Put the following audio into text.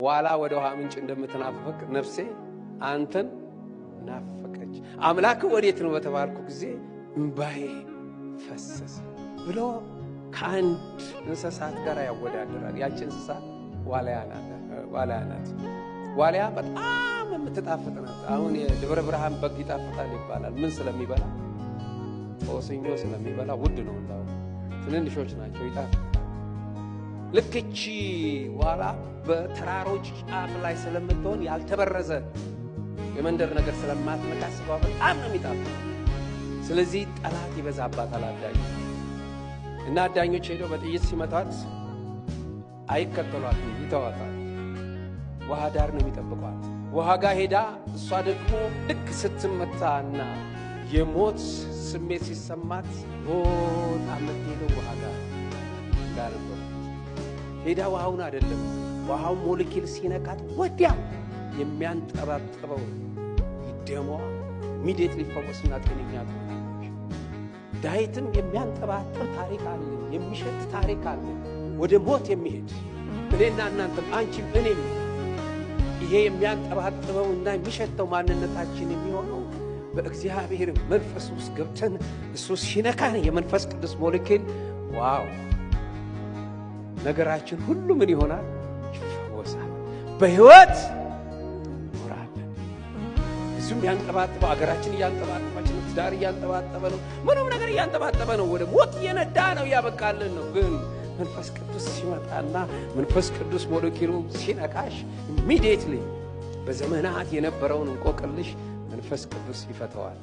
ዋላ ወደ ውሃ ምንጭ እንደምትናፍቅ ነፍሴ አንተን ናፈቀች። አምላክ ወዴት ነው በተባልኩ ጊዜ እንባዬ ፈሰሰ ብሎ ከአንድ እንስሳት ጋር ያወዳደራል። ያቺ እንስሳ ዋልያ ናት። ዋልያ በጣም የምትጣፍጥ ናት። አሁን የደብረ ብርሃን በግ ይጣፍጣል ይባላል። ምን ስለሚበላ? ጦስኞ ስለሚበላ ውድ ነው። እንዳው ትንንሾች ናቸው ይጣፍጣል። ልክቺ ዋላ በተራሮች ጫፍ ላይ ስለምትሆን ያልተበረዘ የመንደር ነገር ስለማትነካስበው በጣም ነው የሚጣፍጠው። ስለዚህ ጠላት ይበዛባታል አዳኝ እና አዳኞች ሄደው በጥይት ሲመታት አይከተሏትም፣ ይተዋታል። ውሃ ዳር ነው የሚጠብቋት። ውሃ ጋር ሄዳ እሷ ደግሞ ልክ ስትመታና የሞት ስሜት ሲሰማት ሮጣ የምትሄደው ውሃ ጋር ነው። ሄዳ ውሃውን አይደለም ውሃው ሞለኪል ሲነካት ወዲያው የሚያንጠባጥበው ደሟ ኢሚዲየትሊ ፈውስና ጤነኛ ትሆናለች። ዳዊትም የሚያንጠባጥብ ታሪክ አለ፣ የሚሸት ታሪክ አለ፣ ወደ ሞት የሚሄድ እኔና እናንተም አንቺም እኔም ይሄ የሚያንጠባጥበውና የሚሸተው ማንነታችን የሚሆነው በእግዚአብሔር መንፈስ ውስጥ ገብተን እሱ ሲነካን የመንፈስ ቅዱስ ሞለኪል ዋው ነገራችን ሁሉ ምን ይሆናል? ይፈወሳል። በህይወት ኖራለን። እሱም ያንጠባጥበው አገራችን ያንጠባጥባች ነው፣ ትዳር ያንጠባጥበ ነው፣ ምንም ነገር ያንጠባጥበ ነው፣ ወደ ሞት የነዳ ነው ያበቃልን ነው። ግን መንፈስ ቅዱስ ሲመጣና መንፈስ ቅዱስ ሞለኪሉ ሲነካሽ ኢሚዲየትሊ በዘመናት የነበረውን እንቆቅልሽ መንፈስ ቅዱስ ይፈታዋል።